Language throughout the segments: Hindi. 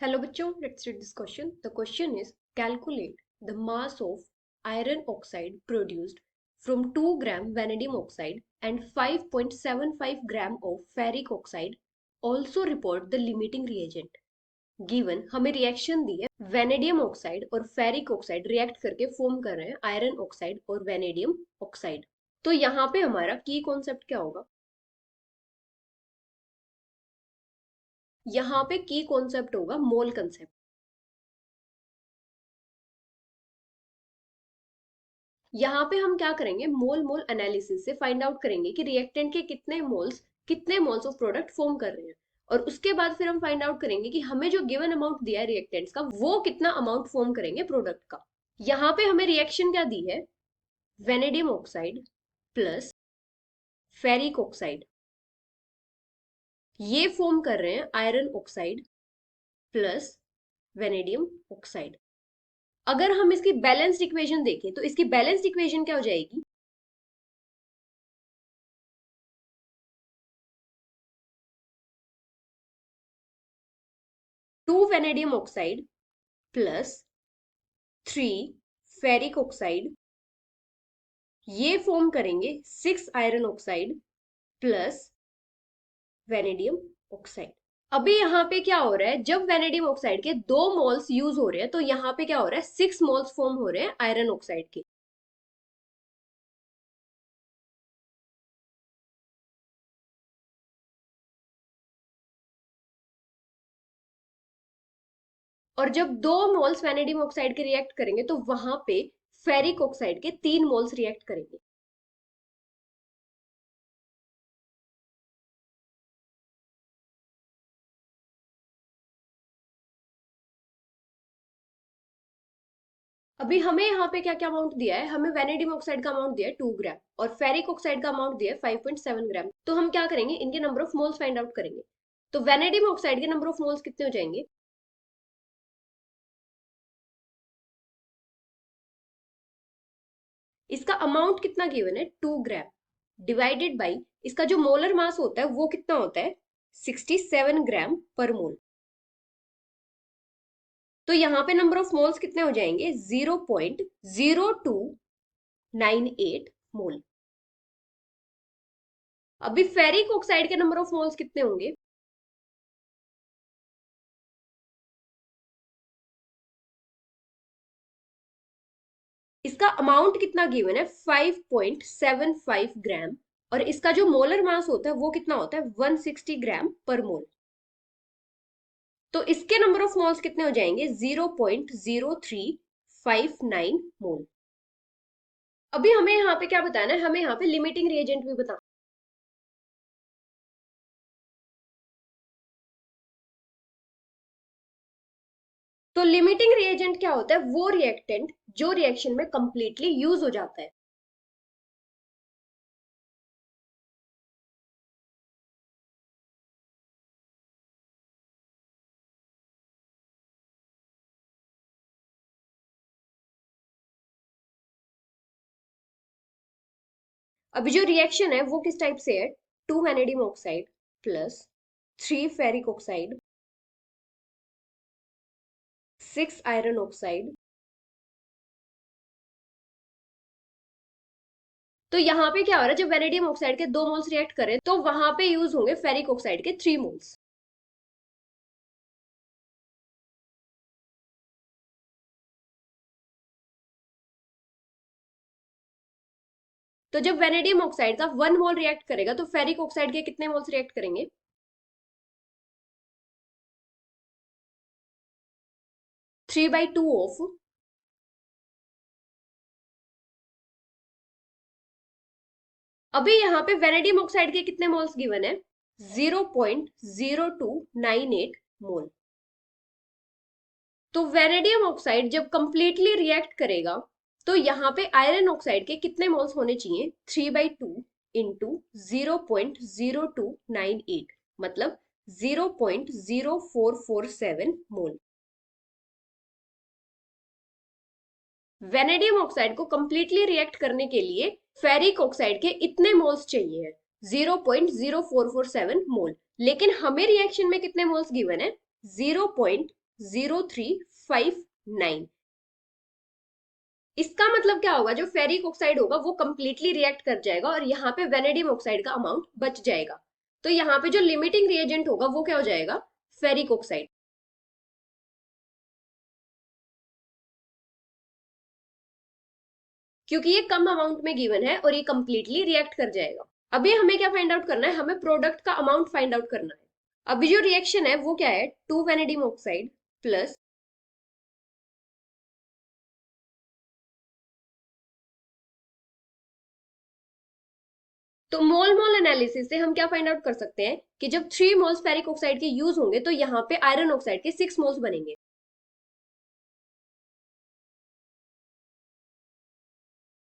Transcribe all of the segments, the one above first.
Hello बच्चों, let's read this question. The question is calculate the mass of iron oxide produced from 2 gram vanadium oxide and 5.75 gram of ferric oxide. Also report the limiting reagent. Given हमें रिएक्शन दी है वेनेडियम ऑक्साइड और फेरिक ऑक्साइड रिएक्ट करके फॉर्म कर रहे हैं आयरन ऑक्साइड और वेनेडियम ऑक्साइड। तो यहाँ पे हमारा की कॉन्सेप्ट क्या होगा? यहाँ पे की कॉन्सेप्ट होगा मोल कंसेप्ट। यहाँ पे हम क्या करेंगे, मोल मोल एनालिसिस से फाइंड आउट करेंगे कि रिएक्टेंट के कितने मोल्स ऑफ प्रोडक्ट फॉर्म कर रहे हैं। और उसके बाद फिर हम फाइंड आउट करेंगे कि हमें जो गिवन अमाउंट दिया है रिएक्टेंट्स का वो कितना अमाउंट फॉर्म करेंगे प्रोडक्ट का। यहाँ पे हमें रिएक्शन क्या दी है, vanadium oxide plus ferric oxide, ये फॉर्म कर रहे हैं iron oxide plus vanadium oxide. अगर हम इसकी बैलेंस्ड इक्वेशन देखें तो इसकी बैलेंस्ड इक्वेशन क्या हो जाएगी, 2 vanadium oxide plus 3 ferric oxide, ये फॉर्म करेंगे 6 iron oxide plus vanadium oxide. अभी यहाँ पे क्या हो रहा है, जब वेनेडियम ऑक्साइड के 2 मोल्स यूज हो रहे हैं तो यहाँ पे क्या हो रहा है, 6 मोल्स फॉर्म हो रहे हैं आयरन ऑक्साइड के। और जब 2 मोल्स वेनेडियम ऑक्साइड के रिएक्ट करेंगे तो वहां पे फेरिक ऑक्साइड के 3 मोल्स रिएक्ट करेंगे। अभी हमें यहाँ पे क्या क्या अमाउंट दिया है, हमें वेनेडियम ऑक्साइड का अमाउंट दिया है 2 ग्राम और फेरिक ऑक्साइड का अमाउंट दिया है 5.7 ग्राम। तो हम क्या करेंगे, इनके number of moles find out करेंगे। तो वेनेडियम ऑक्साइड के नंबर ऑफ मोल्स कितने हो जाएंगे, इसका अमाउंट कितना गिवन है 2 ग्राम डिवाइडेड बाई इसका जो मोलर मास होता है वो कितना होता है 67 ग्राम पर मोल। तो यहाँ पे नंबर ऑफ मोल्स कितने हो जाएंगे 0.0298 मोल। अभी फेरिक ऑक्साइड के नंबर ऑफ मोल्स कितने होंगे, इसका अमाउंट कितना गिवन है 5.75 ग्राम और इसका जो मोलर मास होता है वो कितना होता है 160 ग्राम पर मोल। तो इसके नंबर ऑफ मोल्स कितने हो जाएंगे 0.0359 मोल। अभी हमें यहाँ पे क्या बताना है, हमें यहाँ पे लिमिटिंग रिएजेंट भी बताना। तो लिमिटिंग रिएजेंट क्या होता है, वो रिएक्टेंट जो रिएक्शन में कंप्लीटली यूज हो जाता है। अभी जो रिएक्शन है वो किस टाइप से है, 2 vanadium oxide plus 3 ferric oxide 6 iron oxide. तो यहाँ पे क्या हो रहा है, जब वैनेडियम ऑक्साइड के 2 मोल्स रिएक्ट करें तो वहां पे यूज होंगे फेरिक ऑक्साइड के 3 मोल्स। तो जब वैनेडियम ऑक्साइड का 1 मोल रिएक्ट करेगा तो फेरिक ऑक्साइड के कितने मोल्स रिएक्ट करेंगे, 3/2 ऑफ। अभी यहाँ पे वैनेडियम ऑक्साइड के कितने मोल्स गिवन है 0.0298 मोल। तो वैनेडियम ऑक्साइड जब कंप्लीटली रिएक्ट करेगा तो यहाँ पे आयरन ऑक्साइड के कितने मोल्स होने चाहिए 3/2 इंटू 0.0298 मतलब 0.0447 मोल। वेनेडियम ऑक्साइड को कंप्लीटली रिएक्ट करने के लिए फेरिक ऑक्साइड के इतने मोल्स चाहिए, 0.0447 मोल। लेकिन हमें रिएक्शन में कितने मोल्स गिवन है 0.0359। इसका मतलब क्या होगा, जो फेरिक ऑक्साइड होगा वो कंप्लीटली रिएक्ट कर जाएगा और यहाँ पे वेनेडियम ऑक्साइड का अमाउंट बच जाएगा। तो यहाँ पे जो लिमिटिंग रिएजेंट होगा वो क्या हो जाएगा, फेरिक ऑक्साइड। क्योंकि ये कम अमाउंट में गिवन है और ये कंप्लीटली रिएक्ट कर जाएगा। अभी हमें क्या फाइंड आउट करना है, हमें प्रोडक्ट का अमाउंट फाइंड आउट करना है। अभी जो रिएक्शन है वो क्या है, 2 वेनेडियम ऑक्साइड प्लस तो मोल मोल एनालिसिस से हम क्या फाइंड आउट कर सकते हैं कि जब 3 मोल्स फेरिक ऑक्साइड के यूज होंगे तो यहाँ पे आयरन ऑक्साइड के 6 मोल्स बनेंगे।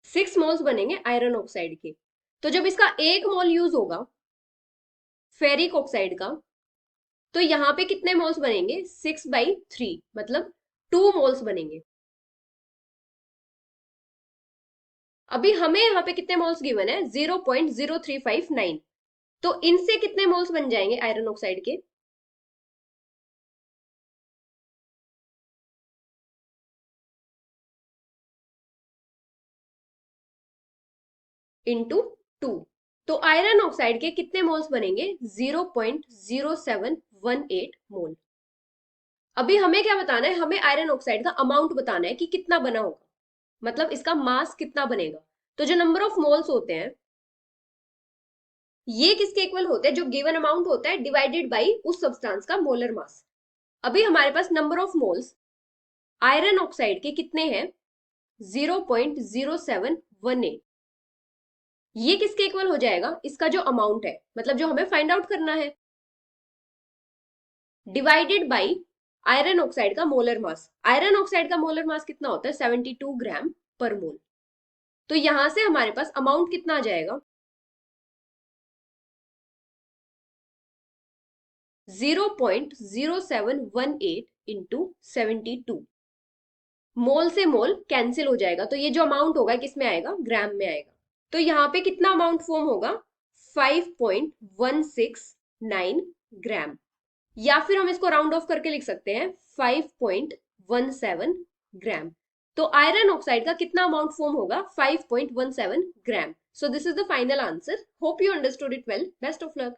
6 मोल्स बनेंगे आयरन ऑक्साइड के। तो जब इसका 1 मोल यूज होगा फेरिक ऑक्साइड का, तो यहाँ पे कितने मोल्स बनेंगे, 6/3, मतलब 2 मोल्स बनेंगे। अभी हमें यहाँ पे कितने मोल्स गिवन है, 0.0359। तो इनसे कितने मोल्स बन जाएंगे आयरन ऑक्साइड के, इंटू 2। तो आयरन ऑक्साइड के कितने मोल्स बनेंगे, 0.0718 मोल। अभी हमें क्या बताना है, हमें आयरन ऑक्साइड का अमाउंट बताना है कि कितना बना होगा, मतलब इसका मास कितना बनेगा। तो जो नंबर ऑफ मोल्स होते हैं ये किसके इक्वल होते हैं, जो गिवन अमाउंट होता है डिवाइडेड बाई उस सब्सटेंस का मोलर मास। अभी हमारे पास number of moles iron oxide के कितने हैं, 0.0718। ये किसके इक्वल हो जाएगा, इसका जो अमाउंट है, मतलब जो हमें फाइंड आउट करना है, डिवाइडेड बाई आयरन ऑक्साइड का मोलर मास। आयरन ऑक्साइड का मोलर मास कितना होता है, 72 ग्राम पर मोल। तो यहां से हमारे पास अमाउंट कितना आ जाएगा, 0.0718 इंटू 72। मोल से मोल कैंसिल हो जाएगा, तो ये जो अमाउंट होगा किस में आएगा, ग्राम में आएगा। तो यहाँ पे कितना अमाउंट फॉर्म होगा, 5.169 ग्राम, या फिर हम इसको राउंड ऑफ करके लिख सकते हैं 5.17 ग्राम। तो आयरन ऑक्साइड का कितना अमाउंट फॉर्म होगा, 5.17 gram. So this is the final answer. Hope you understood it well. Best of luck.